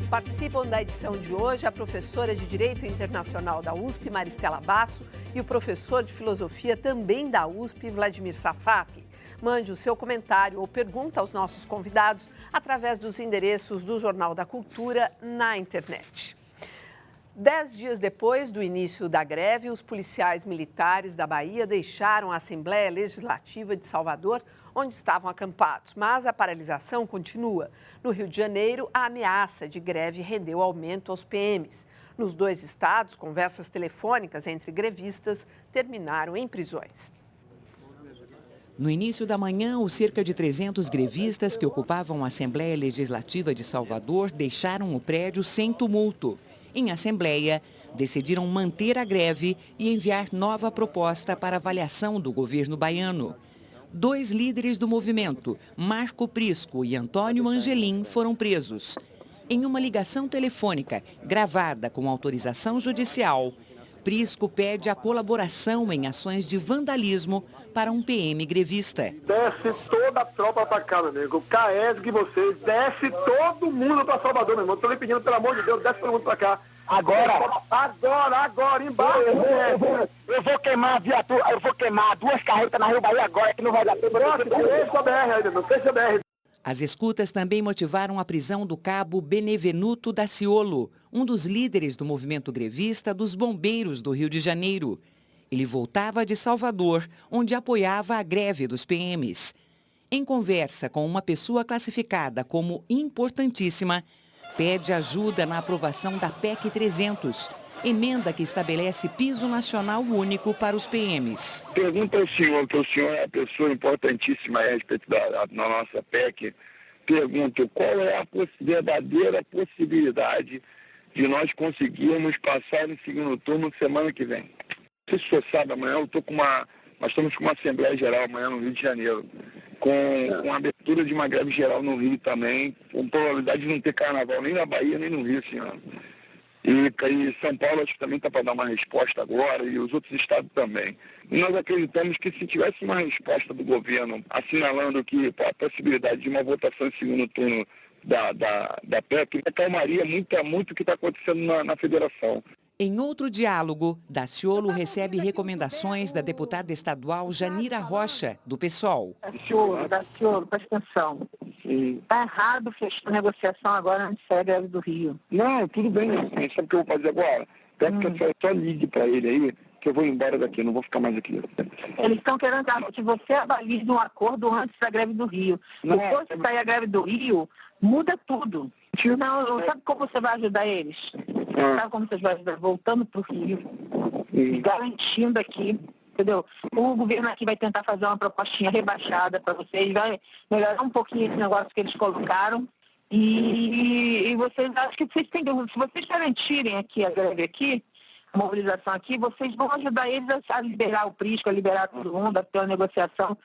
Participam da edição de hoje a professora de Direito Internacional da USP, Maristela Basso, e o professor de Filosofia também da USP, Vladimir Safatli. Mande o seu comentário ou pergunta aos nossos convidados através dos endereços do Jornal da Cultura na internet. 10 dias depois do início da greve, os policiais militares da Bahia deixaram a Assembleia Legislativa de Salvador, onde estavam acampados. Mas a paralisação continua. No Rio de Janeiro, a ameaça de greve rendeu aumento aos PMs. Nos dois estados, conversas telefônicas entre grevistas terminaram em prisões. No início da manhã, os cerca de 300 grevistas que ocupavam a Assembleia Legislativa de Salvador deixaram o prédio sem tumulto. Em assembleia, decidiram manter a greve e enviar nova proposta para avaliação do governo baiano. Dois líderes do movimento, Marco Prisco e Antônio Angelim, foram presos. Em uma ligação telefônica gravada com autorização judicial, Prisco pede a colaboração em ações de vandalismo para um PM grevista. Desce toda a tropa para cá, meu amigo. O CAESG, vocês, desce todo mundo para Salvador, meu irmão. Estou lhe pedindo, pelo amor de Deus, desce todo mundo para cá. Agora, embaixo. Eu vou queimar a viatura, eu vou queimar 2 carretas na Rio Bahia agora, que não vai dar tempo. Fecha a BR aí, meu irmão, fecha a BR. As escutas também motivaram a prisão do cabo Benevenuto Daciolo, um dos líderes do movimento grevista dos bombeiros do Rio de Janeiro. Ele voltava de Salvador, onde apoiava a greve dos PMs. Em conversa com uma pessoa classificada como importantíssima, pede ajuda na aprovação da PEC 300, emenda que estabelece piso nacional único para os PMs. Pergunta ao senhor, que o senhor é a pessoa importantíssima a respeito da nossa PEC. Pergunto, qual é a verdadeira possibilidade de nós conseguirmos passar em segundo turno semana que vem? Não sei se o senhor sabe, amanhã nós estamos com uma Assembleia Geral amanhã no Rio de Janeiro, com a abertura de uma greve geral no Rio também, com probabilidade de não ter carnaval nem na Bahia nem no Rio esse ano. E São Paulo acho que também está para dar uma resposta agora, e os outros estados também. E nós acreditamos que se tivesse uma resposta do governo assinalando que a possibilidade de uma votação em segundo turno da PEC, acalmaria muito o que está acontecendo na federação. Em outro diálogo, Daciolo recebe recomendações da deputada estadual Janira Rocha, do PSOL. Daciolo, presta atenção. Está errado fechar a negociação agora antes da greve do Rio. Não, tudo bem, sabe o que eu vou fazer agora? Peço que a só ligue para ele aí, que eu vou embora daqui, não vou ficar mais aqui. Eles estão querendo que você avalie um acordo antes da greve do Rio. Depois que sair a greve do Rio, muda tudo. Não, sabe como você vai ajudar eles? Sabe como você vai ajudar? Voltando para o Rio, garantindo aqui, entendeu? O governo aqui vai tentar fazer uma propostinha rebaixada para vocês, vai melhorar um pouquinho esse negócio que eles colocaram. E vocês, acho que vocês têm, se vocês garantirem aqui a greve aqui, a mobilização aqui, vocês vão ajudar eles a liberar o Prisco, a liberar todo mundo, a ter uma negociação.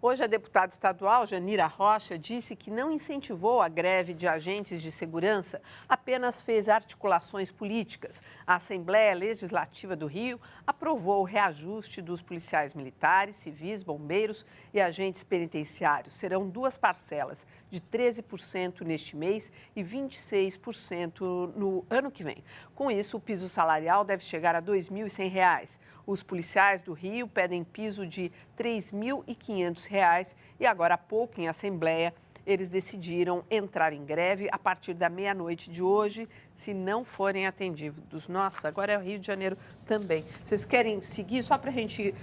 Hoje, a deputada estadual Janira Rocha disse que não incentivou a greve de agentes de segurança, apenas fez articulações políticas. A Assembleia Legislativa do Rio aprovou o reajuste dos policiais militares, civis, bombeiros e agentes penitenciários. Serão 2 parcelas, de 13% neste mês e 26% no ano que vem. Com isso, o piso salarial deve chegar a R$ 2.100. Os policiais do Rio pedem piso de R$ 3.500 e agora há pouco em Assembleia eles decidiram entrar em greve a partir da meia-noite de hoje, se não forem atendidos. Nossa, agora é o Rio de Janeiro também. Vocês querem seguir só para a gente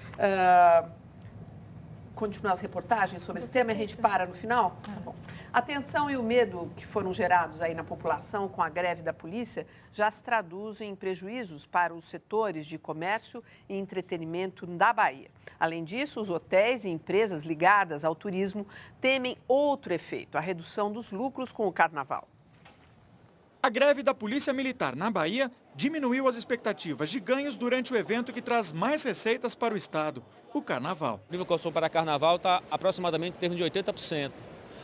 continuar as reportagens sobre esse tema e a gente para no final? Tá bom. A tensão e o medo que foram gerados aí na população com a greve da polícia já se traduzem em prejuízos para os setores de comércio e entretenimento da Bahia. Além disso, os hotéis e empresas ligadas ao turismo temem outro efeito, a redução dos lucros com o carnaval. A greve da Polícia Militar na Bahia diminuiu as expectativas de ganhos durante o evento que traz mais receitas para o estado, o carnaval. O nível de consumo para carnaval está aproximadamente em termos de 80%.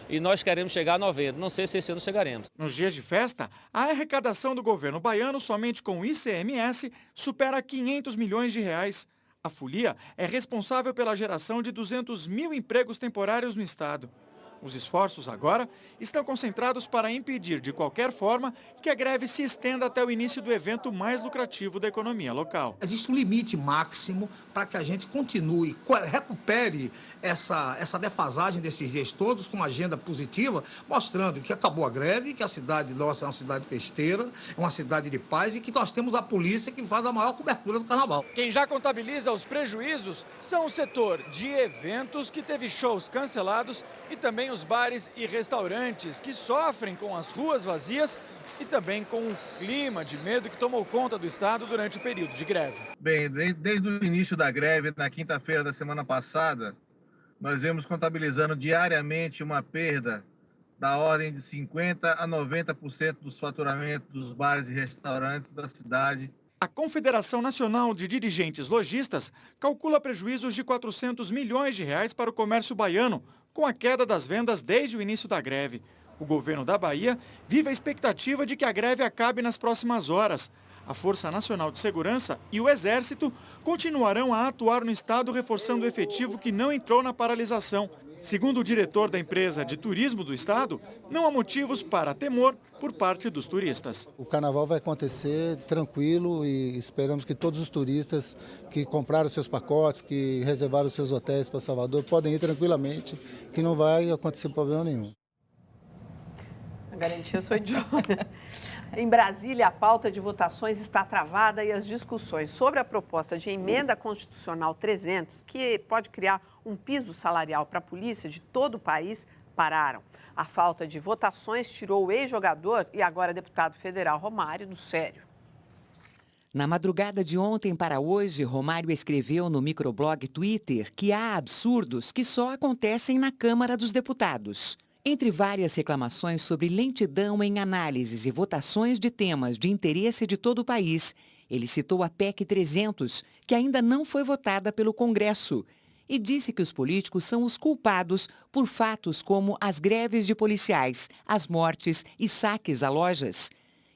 E nós queremos chegar a 90%. Não sei se esse ano chegaremos. Nos dias de festa, a arrecadação do governo baiano somente com o ICMS supera 500 milhões de reais. A folia é responsável pela geração de 200 mil empregos temporários no estado. Os esforços agora estão concentrados para impedir, de qualquer forma, que a greve se estenda até o início do evento mais lucrativo da economia local. Existe um limite máximo para que a gente continue, recupere essa defasagem desses dias todos com uma agenda positiva, mostrando que acabou a greve, que a cidade nossa é uma cidade festeira, é uma cidade de paz e que nós temos a polícia que faz a maior cobertura do carnaval. Quem já contabiliza os prejuízos são o setor de eventos, que teve shows cancelados, e também os bares e restaurantes, que sofrem com as ruas vazias e também com o clima de medo que tomou conta do estado durante o período de greve. Bem, desde o início da greve, na quinta-feira da semana passada, nós vemos contabilizando diariamente uma perda da ordem de 50% a 90% dos faturamentos dos bares e restaurantes da cidade. A Confederação Nacional de Dirigentes Lojistas calcula prejuízos de R$ 400 milhões para o comércio baiano, com a queda das vendas desde o início da greve. O governo da Bahia vive a expectativa de que a greve acabe nas próximas horas. A Força Nacional de Segurança e o Exército continuarão a atuar no estado, reforçando o efetivo que não entrou na paralisação. Segundo o diretor da empresa de turismo do estado, não há motivos para temor por parte dos turistas. O carnaval vai acontecer tranquilo e esperamos que todos os turistas que compraram seus pacotes, que reservaram seus hotéis para Salvador, podem ir tranquilamente, que não vai acontecer problema nenhum. A garantia sou idiota. Em Brasília, a pauta de votações está travada e as discussões sobre a proposta de emenda constitucional 300, que pode criar um piso salarial para a polícia de todo o país, pararam. A falta de votações tirou o ex-jogador e agora deputado federal Romário do sério. Na madrugada de ontem para hoje, Romário escreveu no microblog Twitter que há absurdos que só acontecem na Câmara dos Deputados. Entre várias reclamações sobre lentidão em análises e votações de temas de interesse de todo o país, ele citou a PEC 300, que ainda não foi votada pelo Congresso, e disse que os políticos são os culpados por fatos como as greves de policiais, as mortes e saques a lojas.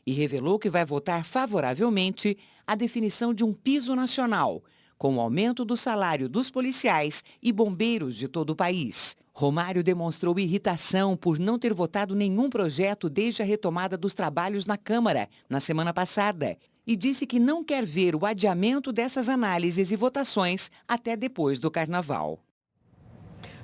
E revelou que vai votar favoravelmente a definição de um piso nacional, com o aumento do salário dos policiais e bombeiros de todo o país. Romário demonstrou irritação por não ter votado nenhum projeto desde a retomada dos trabalhos na Câmara, na semana passada, e disse que não quer ver o adiamento dessas análises e votações até depois do Carnaval.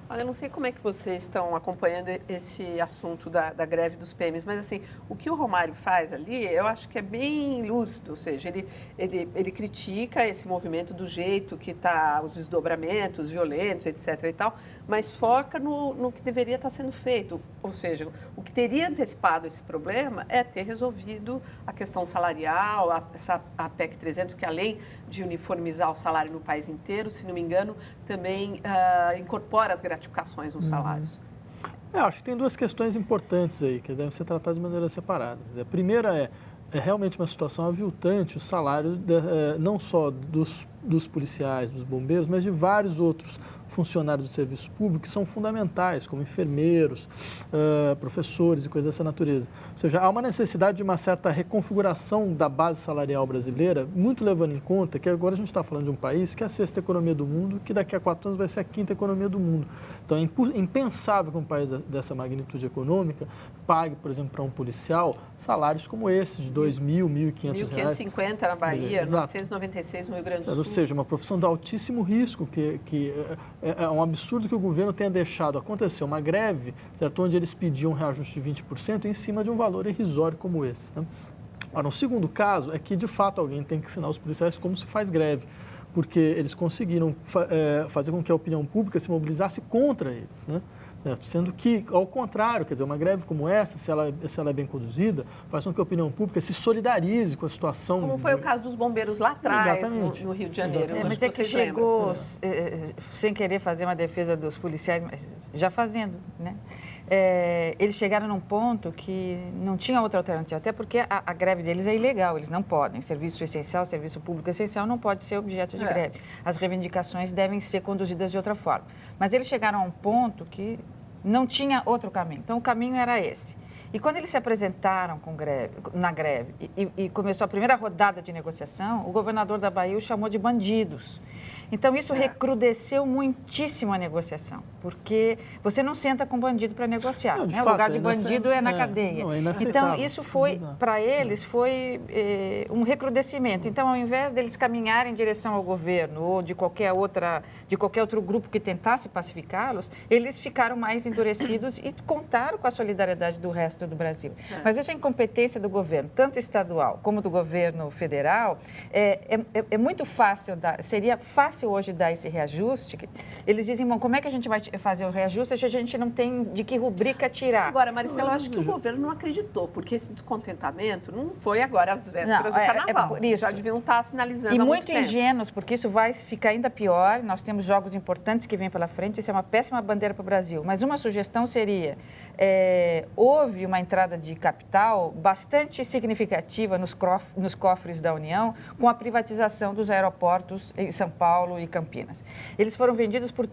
Olha, eu não sei como é que vocês estão acompanhando esse assunto da greve dos PMs, mas assim, o que o Romário faz ali, eu acho que é bem lúcido, ou seja, ele critica esse movimento do jeito que está, os desdobramentos violentos, etc. e tal, mas foca no que deveria estar sendo feito, ou seja, o que teria antecipado esse problema é ter resolvido a questão salarial, a PEC 300, que além de uniformizar o salário no país inteiro, se não me engano, também incorpora as gratificações nos salários. Acho que tem duas questões importantes aí, que devem ser tratadas de maneira separada. A primeira é realmente uma situação aviltante, o salário não só dos policiais, dos bombeiros, mas de vários outros funcionários do serviço público que são fundamentais, como enfermeiros, professores e coisas dessa natureza. Ou seja, há uma necessidade de uma certa reconfiguração da base salarial brasileira, muito levando em conta que agora a gente está falando de um país que é a sexta economia do mundo, que daqui a 4 anos vai ser a quinta economia do mundo. Então é impensável que um país dessa magnitude econômica pague, por exemplo, para um policial, salários como esse, de R$2.000, R$1.500. R$1.550 na Bahia, R$996 no Rio Grande do Sul. Ou seja, uma profissão de altíssimo risco, que é um absurdo que o governo tenha deixado acontecer uma greve, certo, onde eles pediam um reajuste de 20% em cima de um valor irrisório como esse. Né? Agora, um segundo caso é que, de fato, alguém tem que ensinar os policiais como se faz greve, porque eles conseguiram fazer com que a opinião pública se mobilizasse contra eles, né? Sendo que, ao contrário, quer dizer, uma greve como essa, se ela é bem conduzida, faz com que a opinião pública se solidarize com a situação. Como foi o caso dos bombeiros lá atrás, no Rio de Janeiro. Mas é que chegou, sem querer fazer uma defesa dos policiais, mas já fazendo, né? Eles chegaram num ponto que não tinha outra alternativa, até porque a greve deles é ilegal, eles não podem. Serviço essencial, serviço público essencial não pode ser objeto de greve. As reivindicações devem ser conduzidas de outra forma. Mas eles chegaram a um ponto que não tinha outro caminho. Então, o caminho era esse. E quando eles se apresentaram na greve e começou a primeira rodada de negociação, o governador da Bahia os chamou de bandidos. Então, isso recrudesceu muitíssimo a negociação, porque você não senta com bandido para negociar. Não, né? fato, o lugar de bandido é na cadeia. Então, isso foi, para eles, foi um recrudescimento. Então, ao invés deles caminharem em direção ao governo ou de qualquer outro grupo que tentasse pacificá-los, eles ficaram mais endurecidos e contaram com a solidariedade do resto do Brasil. Mas veja a incompetência do governo, tanto estadual como do governo federal, é muito fácil, seria fácil hoje dar esse reajuste. Eles dizem, bom, como é que a gente vai fazer o reajuste se a gente não tem de que rubrica tirar? Agora, Maricela, eu acho que o governo não acreditou, porque esse descontentamento não foi agora às vésperas do Carnaval. Por isso. Já deviam estar sinalizando e há muito tempo. Ingênuos, porque isso vai ficar ainda pior. Nós temos jogos importantes que vêm pela frente, isso é uma péssima bandeira para o Brasil. Mas uma sugestão seria, houve uma entrada de capital bastante significativa nos cofres da União com a privatização dos aeroportos em São Paulo e Campinas. Eles foram vendidos por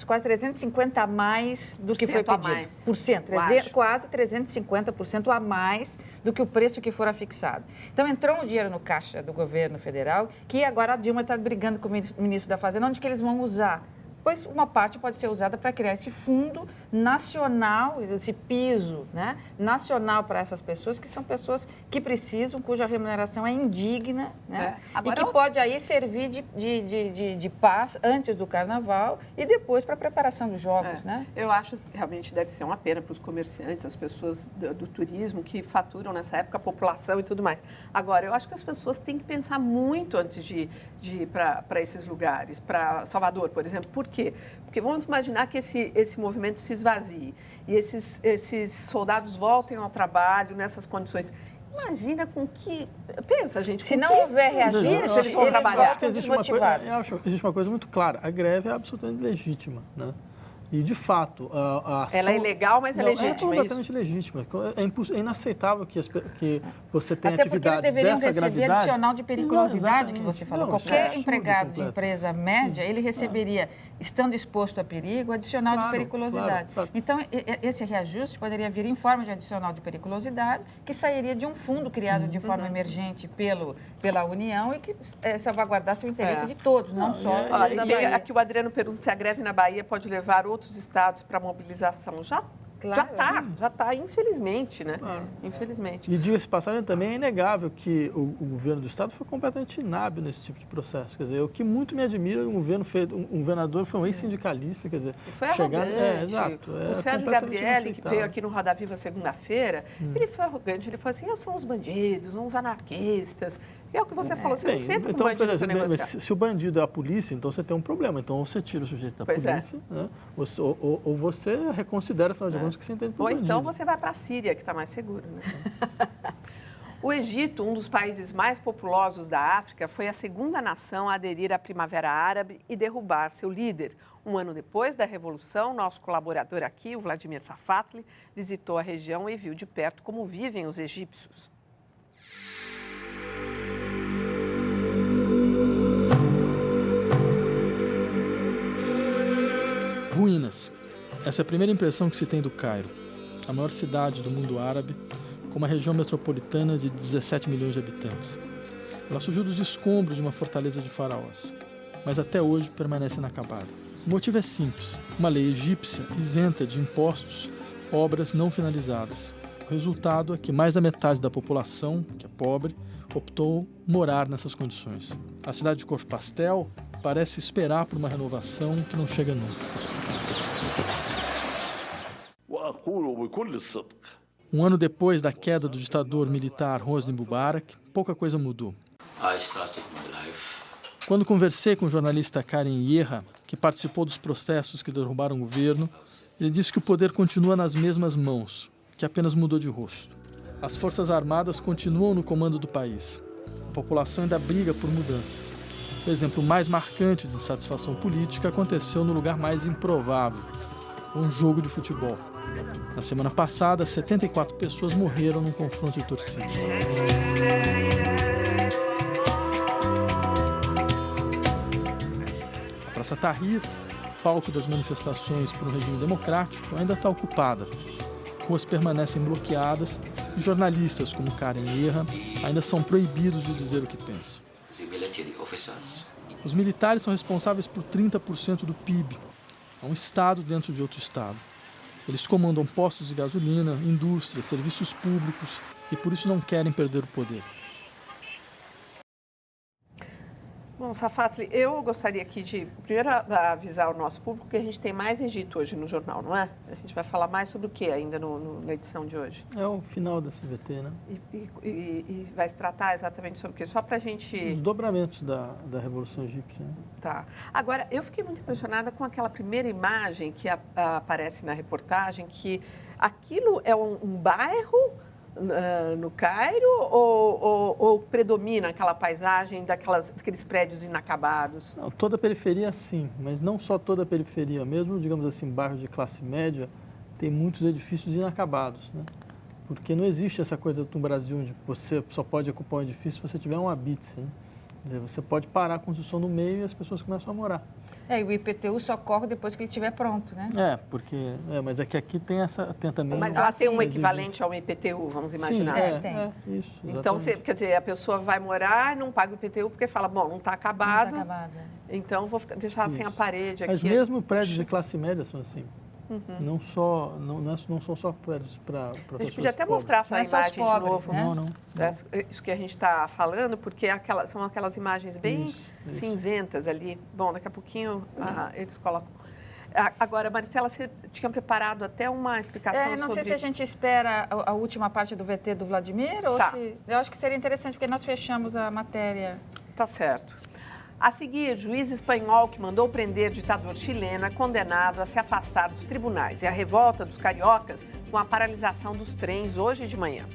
quase 350 a mais do que foi pedido. Quase 350% a mais do que o preço que fora fixado. Então, entrou um dinheiro no caixa do governo federal, que agora a Dilma está brigando com o ministro da Fazenda, onde que eles vão usar. Pois uma parte pode ser usada para criar esse fundo nacional, esse piso, né, nacional para essas pessoas, que são pessoas que precisam, cuja remuneração é indigna, né, e que pode aí servir de paz antes do Carnaval e depois para a preparação dos jogos. Né? Eu acho que realmente deve ser uma pena para os comerciantes, as pessoas do turismo que faturam nessa época, a população e tudo mais. Agora, eu acho que as pessoas têm que pensar muito antes de ir para esses lugares, para Salvador, por exemplo. Por quê? Porque vamos imaginar que esse movimento se esvazie e esses soldados voltem ao trabalho nessas condições. Imagina com que... Pensa, gente, se não houver reajuste, eles vão trabalhar. Existe uma coisa muito clara, a greve é absolutamente legítima, né? E, de fato, a ação... Ela é ilegal, mas é legítima, é completamente legítima. É inaceitável que você tenha até atividades dessa gravidade. Até porque eles deveriam receber adicional de periculosidade, que você falou. Qualquer empregado de empresa média, ele receberia, estando exposto a perigo, adicional de periculosidade. Claro. Então, esse reajuste poderia vir em forma de adicional de periculosidade, que sairia de um fundo criado de forma emergente pela União e que salvaguardasse o interesse de todos, não só da Bahia. Aqui o Adriano pergunta se a greve na Bahia pode levar outros estados para mobilização. Já está, infelizmente, né? Claro. Infelizmente. E diga-se de passagem, também é inegável que o governo do estado foi completamente inábil nesse tipo de processo. Quer dizer, o que muito me admira, um governador foi um ex-sindicalista, quer dizer... Foi arrogante. Exato. O Sérgio Gabrielli, que veio aqui no Roda Viva segunda-feira, ele foi arrogante, ele falou assim, são os bandidos, uns anarquistas. E é o que você falou, você não senta com o bandido para negociar. Se o bandido é a polícia, então você tem um problema. Então você tira o sujeito da polícia, né? Ou você reconsidera, afinal de contas, que você entende por bandido. Ou então você vai para a Síria, que está mais seguro, né? O Egito, um dos países mais populosos da África, foi a segunda nação a aderir à Primavera Árabe e derrubar seu líder. Um ano depois da Revolução, nosso colaborador aqui, o Vladimir Safatli, visitou a região e viu de perto como vivem os egípcios. Ruínas. Essa é a primeira impressão que se tem do Cairo, a maior cidade do mundo árabe, com uma região metropolitana de 17 milhões de habitantes. Ela surgiu dos escombros de uma fortaleza de faraós, mas até hoje permanece inacabada. O motivo é simples: uma lei egípcia isenta de impostos obras não finalizadas. O resultado é que mais da metade da população, que é pobre, optou morar nessas condições. A cidade de cor pastel parece esperar por uma renovação que não chega nunca. Um ano depois da queda do ditador militar Hosni Mubarak, pouca coisa mudou. Quando conversei com o jornalista Karen Ierra, que participou dos processos que derrubaram o governo, ele disse que o poder continua nas mesmas mãos, que apenas mudou de rosto. As Forças Armadas continuam no comando do país. A população ainda briga por mudanças. O exemplo mais marcante de insatisfação política aconteceu no lugar mais improvável, um jogo de futebol. Na semana passada, 74 pessoas morreram num confronto de torcidas. A Praça Tahrir, palco das manifestações por um regime democrático, ainda está ocupada. Ruas permanecem bloqueadas e jornalistas como Karen Ierra ainda são proibidos de dizer o que pensam. The military officers Os militares são responsáveis por 30% do PIB. É um estado dentro de outro estado. Eles comandam postos de gasolina, indústria, serviços públicos e por isso não querem perder o poder. Bom, Safatli, eu gostaria aqui de, primeiro, avisar o nosso público que a gente tem mais Egito hoje no jornal, não é? A gente vai falar mais sobre o que ainda na edição de hoje? É o final da CVT, né? E vai se tratar exatamente sobre o quê? Só para a gente... Os desdobramentos da Revolução Egípcia. Né? Tá. Agora, eu fiquei muito impressionada com aquela primeira imagem que aparece na reportagem, que aquilo é um bairro no Cairo ou predomina aquela paisagem daqueles prédios inacabados? Não, toda a periferia sim, mas não só toda a periferia, mesmo, digamos assim, bairros de classe média, tem muitos edifícios inacabados, né? Porque não existe essa coisa no Brasil onde você só pode ocupar um edifício se você tiver um habite, né? Você pode parar a construção no meio e as pessoas começam a morar. E o IPTU só corre depois que ele estiver pronto, né? Mas é que aqui tem também... Mas lá tem um equivalente ao IPTU, vamos imaginar. Sim, tem. Isso, então, quer dizer, a pessoa vai morar, não paga o IPTU porque fala, bom, não está acabado, então vou deixar sem a parede aqui. Mas mesmo prédios de classe média são assim. Não são só prédios para pessoas. A gente podia até mostrar essa imagem de novo. Né? Não. Isso que a gente está falando, porque são aquelas imagens bem cinzentas ali. Bom, daqui a pouquinho eles colocam. Agora, Maristela, você tinha preparado até uma explicação sobre... Não sei se a gente espera a última parte do VT do Vladimir ou se... Eu acho que seria interessante, porque nós fechamos a matéria. Tá certo. A seguir, juiz espanhol que mandou prender ditador chileno é condenado a se afastar dos tribunais. E a revolta dos cariocas com a paralisação dos trens hoje de manhã.